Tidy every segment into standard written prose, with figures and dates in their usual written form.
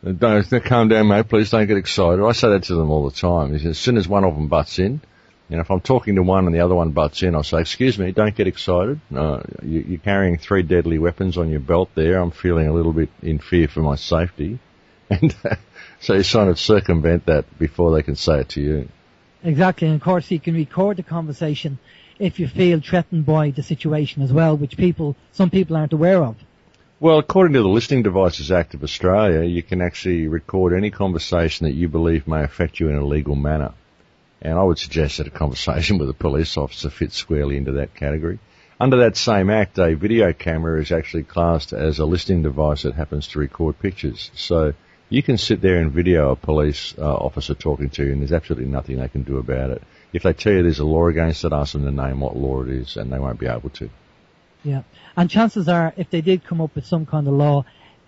Don't calm down, mate. Please don't get excited. I say that to them all the time. As soon as one of them butts in, if I'm talking to one and the other one butts in, I'll say, excuse me, don't get excited. You're carrying 3 deadly weapons on your belt there. I'm feeling a little bit in fear for my safety. And so you sort of circumvent that before they can say it to you. Exactly. And of course, you can record the conversation if you feel threatened by the situation as well, which some people aren't aware of. Well, according to the Listening Devices Act of Australia, you can actually record any conversation that you believe may affect you in a legal manner. And I would suggest that a conversation with a police officer fits squarely into that category. Under that same act, a video camera is actually classed as a listening device that happens to record pictures. So you can sit there and video a police officer talking to you, and there's absolutely nothing they can do about it. If they tell you there's a law against it, ask them to name what law it is, and they won't be able to. Yeah. And chances are, if they did come up with some kind of law,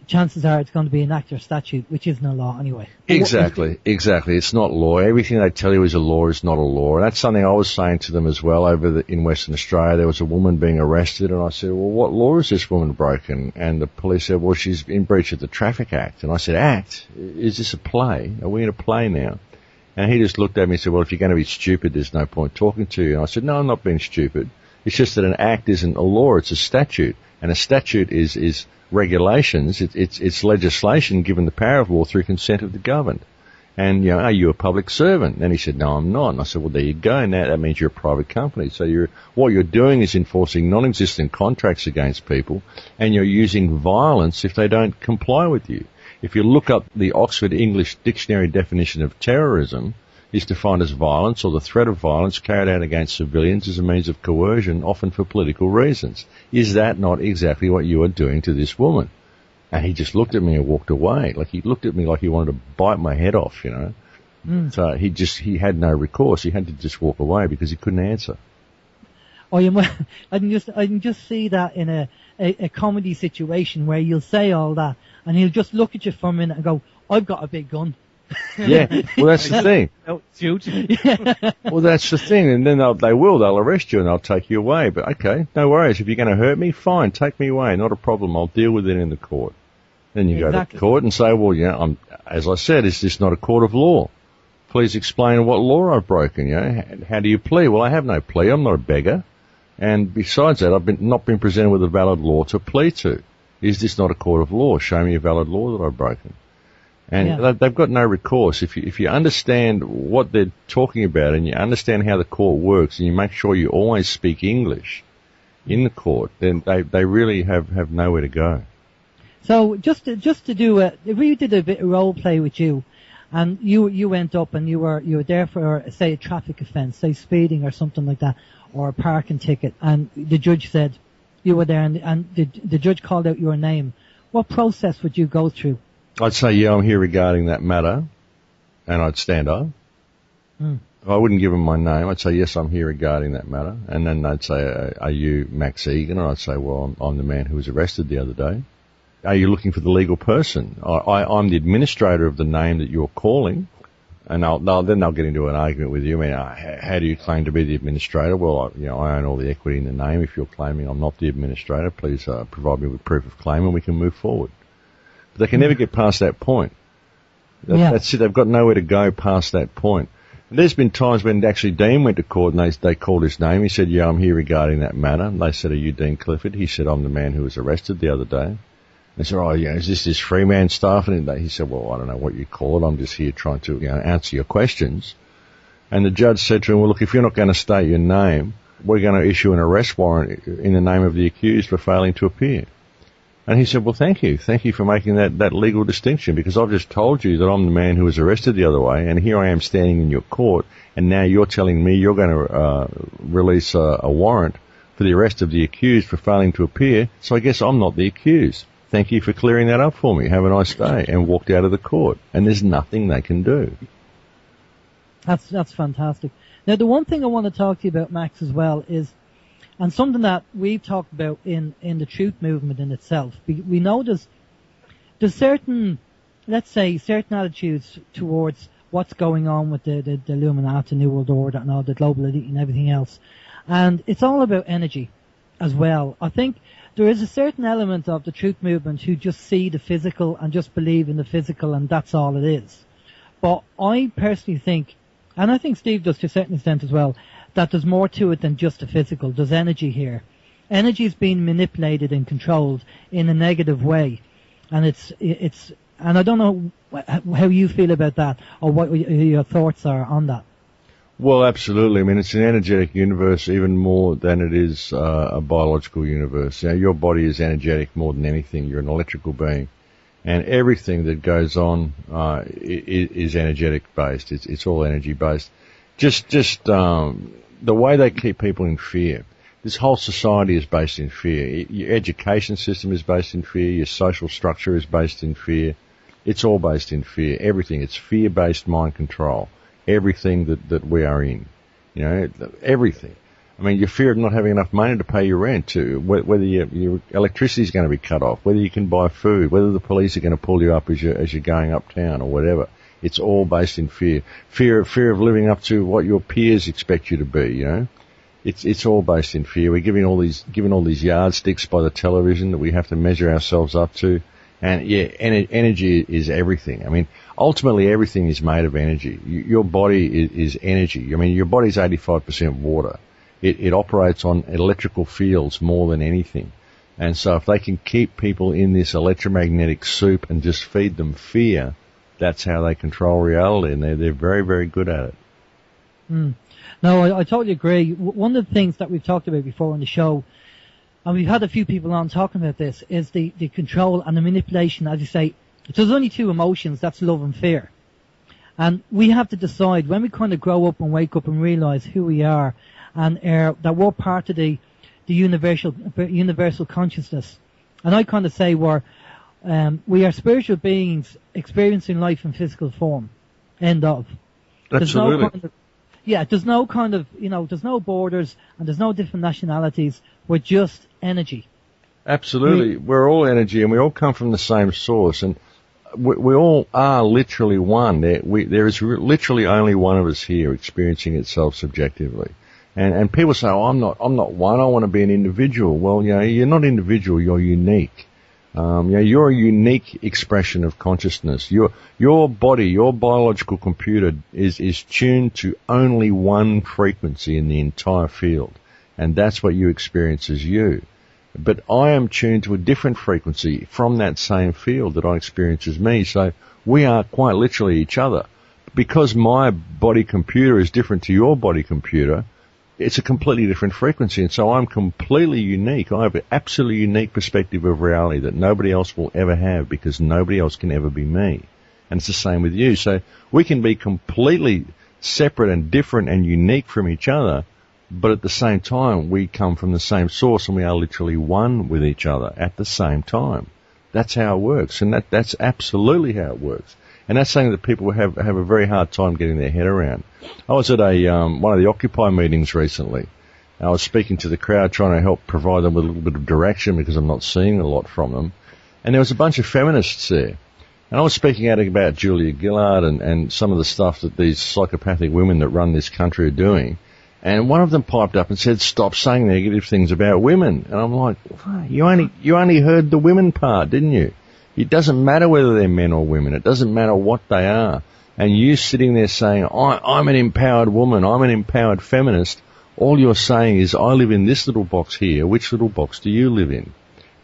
chances are it's going to be an act or statute, which isn't a law anyway. Exactly. It's not law. Everything they tell you is a law is not a law. And that's something I was saying to them as well in Western Australia. There was a woman being arrested, and I said, well, what law is this woman broken? And the police said, well, she's in breach of the Traffic Act. And I said, Act? Is this a play? Are we in a play now? And he just looked at me and said, well, if you're going to be stupid, there's no point talking to you. And I said, no, I'm not being stupid. It's just that an act isn't a law, it's a statute. And a statute is regulations, it's legislation given the power of law through consent of the governed. And, are you a public servant? And he said, no, I'm not. And I said, well, there you go. Now that means you're a private company. So what you're doing is enforcing non-existent contracts against people, and you're using violence if they don't comply with you. If you look up the Oxford English Dictionary definition of terrorism, is defined as violence or the threat of violence carried out against civilians as a means of coercion, often for political reasons. Is that not exactly what you are doing to this woman? And he just looked at me and walked away. He looked at me like he wanted to bite my head off, So he had no recourse. He had to just walk away because he couldn't answer. Oh, I can just see that in a comedy situation where you'll say all that and he'll just look at you for a minute and go, I've got a big gun. Yeah, well, that's the thing. Well, that's the thing, and then they'll arrest you and they'll take you away. But okay, no worries. If you're going to hurt me, fine, take me away, not a problem. I'll deal with it in the court. Then you go to court and say, well, as I said, is this not a court of law? Please explain what law I've broken. How do you plea? Well, I have no plea. I'm not a beggar, and besides that, I've not been presented with a valid law to plea to. Is this not a court of law? Show me a valid law that I've broken. And they've got no recourse. If you understand what they're talking about and you understand how the court works and you make sure you always speak English in the court, then they really have nowhere to go. So just to do if we did a bit of role play with you, and you went up and you were there for, say, a traffic offence, say speeding or something like that, or a parking ticket, and the judge said you were there and the judge called out your name, what process would you go through? I'd say, yeah, I'm here regarding that matter, and I'd stand up. I wouldn't give them my name. I'd say, yes, I'm here regarding that matter. And then they'd say, are you Max Igan? And I'd say, well, I'm the man who was arrested the other day. Are you looking for the legal person? I'm the administrator of the name that you're calling. And then they'll get into an argument with you. I mean, how do you claim to be the administrator? Well, I own all the equity in the name. If you're claiming I'm not the administrator, please provide me with proof of claim and we can move forward. But they can never get past that point. That's it. They've got nowhere to go past that point. And there's been times when actually Dean went to court and they called his name. He said, yeah, I'm here regarding that matter. And they said, are you Dean Clifford? He said, I'm the man who was arrested the other day. They said, is this Freeman stuff? And he said, well, I don't know what you call it. I'm just here trying to answer your questions. And the judge said to him, well, look, if you're not going to state your name, we're going to issue an arrest warrant in the name of the accused for failing to appear. And he said, well, thank you. Thank you for making that legal distinction, because I've just told you that I'm the man who was arrested the other way, and here I am standing in your court, and now you're telling me you're going to release a warrant for the arrest of the accused for failing to appear, so I guess I'm not the accused. Thank you for clearing that up for me. Have a nice day. And walked out of the court. And there's nothing they can do. That's fantastic. Now, the one thing I want to talk to you about, Max, as well is, and something that we've talked about in the truth movement in itself, we know there's certain, let's say, certain attitudes towards what's going on with the Illuminati, New World Order, and all the global elite and everything else. And it's all about energy as well. I think there is a certain element of the truth movement who just see the physical and just believe in the physical and that's all it is. But I personally think, and I think Steve does to a certain extent as well, that there's more to it than just the physical. There's energy here. Energy is being manipulated and controlled in a negative way. And it's, and I don't know how you feel about that or what your thoughts are on that. Well, absolutely. I mean, it's an energetic universe even more than it is a biological universe. You know, your body is energetic more than anything. You're an electrical being. And everything that goes on is energetic based. It's all energy based. Just the way they keep people in fear. This whole society is based in fear. Your education system is based in fear. Your social structure is based in fear. It's all based in fear. Everything. It's fear-based mind control. Everything that we are in. You know, everything. I mean, your fear of not having enough money to pay your rent, to whether your electricity is going to be cut off, whether you can buy food, whether the police are going to pull you up as you're going uptown or whatever. It's all based in fear. Fear of living up to what your peers expect you to be, you know. It's all based in fear. We're given all these yardsticks by the television that we have to measure ourselves up to. And yeah, energy is everything. I mean, ultimately everything is made of energy. Your body is energy. I mean, your body's 85% water. It operates on electrical fields more than anything. And so if they can keep people in this electromagnetic soup and just feed them fear, that's how they control reality, and they're very, very good at it. No, I totally agree. One of the things that we've talked about before on the show, and we've had a few people on talking about this, is the control and the manipulation. As you say, there's only two emotions, that's love and fear. And we have to decide when we kind of grow up and wake up and realize who we are and that we're part of the universal consciousness. And I kind of say we are spiritual beings experiencing life in physical form. End of. Absolutely. There's no kind of, there's no borders and there's no different nationalities. We're just energy. Absolutely. We're all energy and we all come from the same source, and we all are literally one. There is literally only one of us here experiencing itself subjectively. And people say, I'm not one, I want to be an individual. Well, you're not individual, you're unique. You're a unique expression of consciousness. Your body, your biological computer is tuned to only one frequency in the entire field. And that's what you experience as you. But I am tuned to a different frequency from that same field that I experience as me. So we are quite literally each other. Because my body computer is different to your body computer, it's a completely different frequency, and so I'm completely unique. I have an absolutely unique perspective of reality that nobody else will ever have, because nobody else can ever be me. And it's the same with you. So we can be completely separate and different and unique from each other, but at the same time we come from the same source and we are literally one with each other at the same time. That's how it works, and that's absolutely how it works. And that's something that people have a very hard time getting their head around. I was at one of the Occupy meetings recently. I was speaking to the crowd, trying to help provide them with a little bit of direction because I'm not seeing a lot from them. And there was a bunch of feminists there. And I was speaking out about Julia Gillard and some of the stuff that these psychopathic women that run this country are doing. And one of them piped up and said, "Stop saying negative things about women." And I'm like, you only heard the women part, didn't you? It doesn't matter whether they're men or women. It doesn't matter what they are. And you sitting there saying, I'm an empowered woman, I'm an empowered feminist, all you're saying is, I live in this little box here. Which little box do you live in?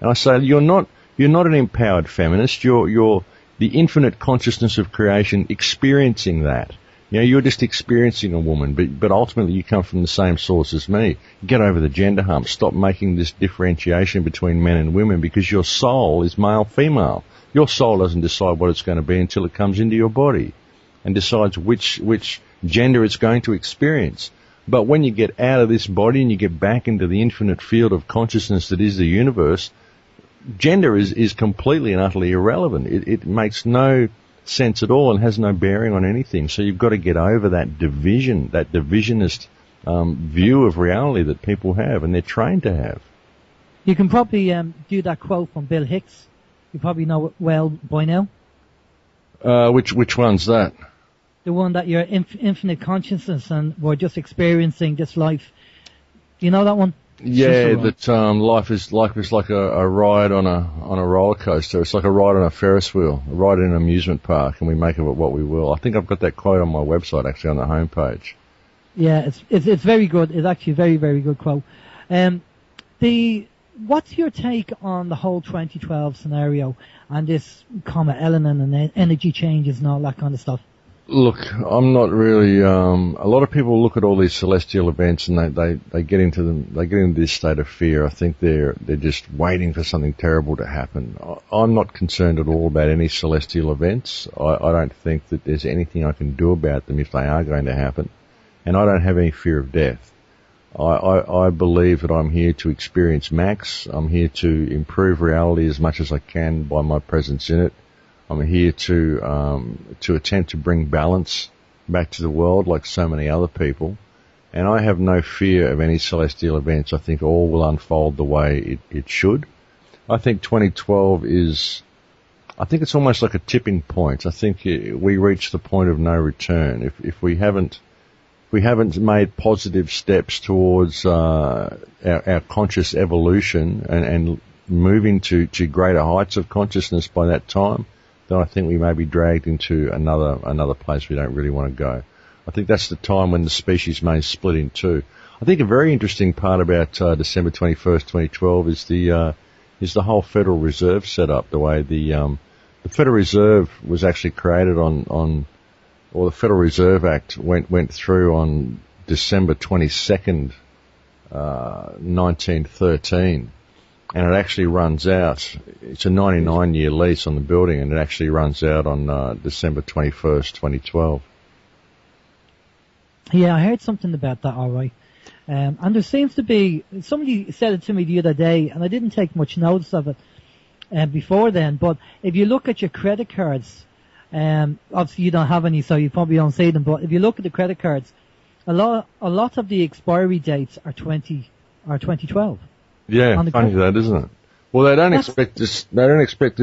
And I say, you're not an empowered feminist. You're the infinite consciousness of creation experiencing that. You're just experiencing a woman, but ultimately you come from the same source as me. Get over the gender hump. Stop making this differentiation between men and women, because your soul is male-female. Your soul doesn't decide what it's going to be until it comes into your body and decides which gender it's going to experience. But when you get out of this body and you get back into the infinite field of consciousness that is the universe, gender is completely and utterly irrelevant. It makes no sense at all and has no bearing on anything. So you've got to get over that division, that divisionist view of reality that people have and they're trained to have. You can probably do that quote from Bill Hicks. You probably know it well by now. Which one's that? The one that you're infinite consciousness and we're just experiencing this life. Do you know that one? Yeah, that life is like a ride on a roller coaster. It's like a ride on a Ferris wheel, a ride in an amusement park, and we make of it what we will. I think I've got that quote on my website, actually, on the homepage. Yeah, it's very good. It's actually a very, very good quote. What's your take on the whole 2012 scenario and this Comet Elenin and energy changes and all that kind of stuff? Look, I'm not really. A lot of people look at all these celestial events and they get into them. They get into this state of fear. I think they're just waiting for something terrible to happen. I'm not concerned at all about any celestial events. I don't think that there's anything I can do about them if they are going to happen, and I don't have any fear of death. I believe that I'm here to experience Max. I'm here to improve reality as much as I can by my presence in it. I'm here to attempt to bring balance back to the world like so many other people. And I have no fear of any celestial events. I think all will unfold the way it should. I think 2012 I think it's almost like a tipping point. I think we reach the point of no return. If we haven't made positive steps towards our conscious evolution and moving to greater heights of consciousness by that time, then I think we may be dragged into another place we don't really want to go. I think that's the time when the species may split in two. I think a very interesting part about December 21st, 2012 is the whole Federal Reserve setup. The way the Federal Reserve was actually created or the Federal Reserve Act went through on December 22nd, 1913. And it actually runs out. It's a 99-year lease on the building, and it actually runs out on December 21st, 2012. Yeah, I heard something about that, all right. And there seems to be, somebody said it to me the other day, and I didn't take much notice of it before then, but if you look at your credit cards, obviously you don't have any, so you probably don't see them, but if you look at the credit cards, a lot of the expiry dates are 2012. Yeah, funny that, isn't it? Well, they don't expect this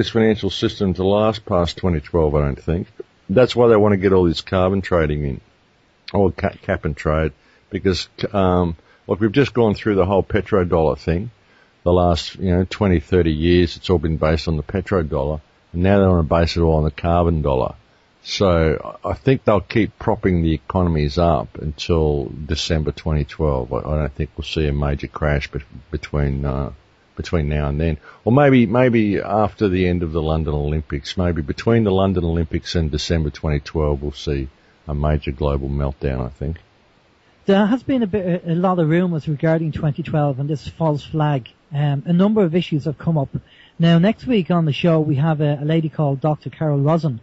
financial system to last past 2012, I don't think. That's why they want to get all this carbon trading in, or cap and trade, because look, we've just gone through the whole petrodollar thing. The last 20, 30 years, it's all been based on the petrodollar, and now they want to base it all on the carbon dollar. So I think they'll keep propping the economies up until December 2012. I don't think we'll see a major crash between now and then. Or maybe after the end of the London Olympics, maybe between the London Olympics and December 2012, we'll see a major global meltdown, I think. There has been a lot of rumours regarding 2012 and this false flag. A number of issues have come up. Now, next week on the show, we have a lady called Dr. Carol Rosen,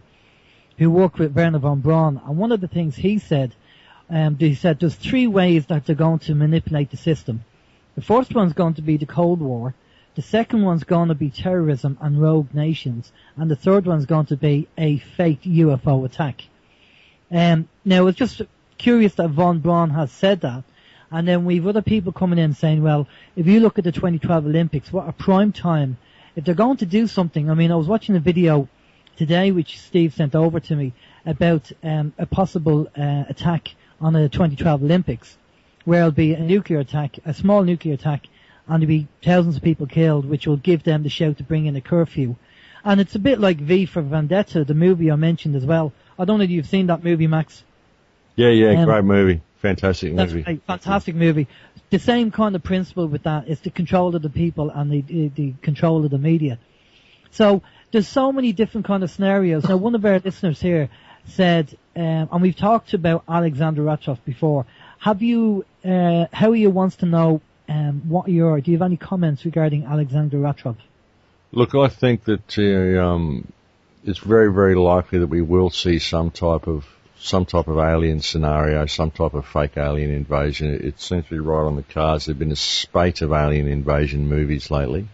who worked with Werner von Braun, and one of the things he said there's three ways that they're going to manipulate the system. The first one's going to be the Cold War, the second one's going to be terrorism and rogue nations, and the third one's going to be a fake UFO attack. Now, it's just curious that von Braun has said that, and then we've other people coming in saying, well, if you look at the 2012 Olympics, what a prime time, if they're going to do something. I mean, I was watching a video today, which Steve sent over to me, about a possible attack on the 2012 Olympics, where it'll be a nuclear attack, a small nuclear attack, and there'll be thousands of people killed, which will give them the shout to bring in a curfew. And it's a bit like V for Vendetta, the movie I mentioned as well. I don't know if you've seen that movie, Max. Yeah, great movie. Fantastic movie. That's right, fantastic movie. The same kind of principle with that is the control of the people and the control of the media. So there's so many different kind of scenarios. Now, one of our listeners here said, and we've talked about Alexander Ratrov before. Howie wants to know do you have any comments regarding Alexander Ratrov? Look, I think that it's very, very likely that we will see some type of alien scenario, some type of fake alien invasion. It seems to be right on the cards. There've been a spate of alien invasion movies lately,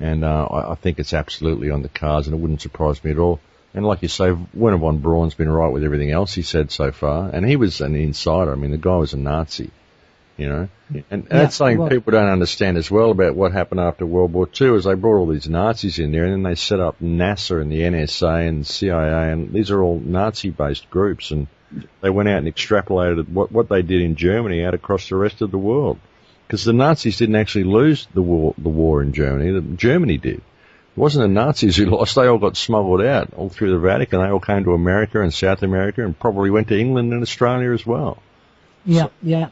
and I think it's absolutely on the cards, and it wouldn't surprise me at all. And like you say, Werner von Braun's been right with everything else he said so far, and he was an insider. I mean, the guy was a Nazi, and that's something people don't understand as well about what happened after World War II, is they brought all these Nazis in there, and then they set up NASA and the NSA and CIA, and these are all Nazi-based groups, and they went out and extrapolated what they did in Germany out across the rest of the world. Because the Nazis didn't actually lose the war in Germany. Germany did. It wasn't the Nazis who lost. They all got smuggled out all through the Vatican. They all came to America and South America and probably went to England and Australia as well. Yeah, yeah.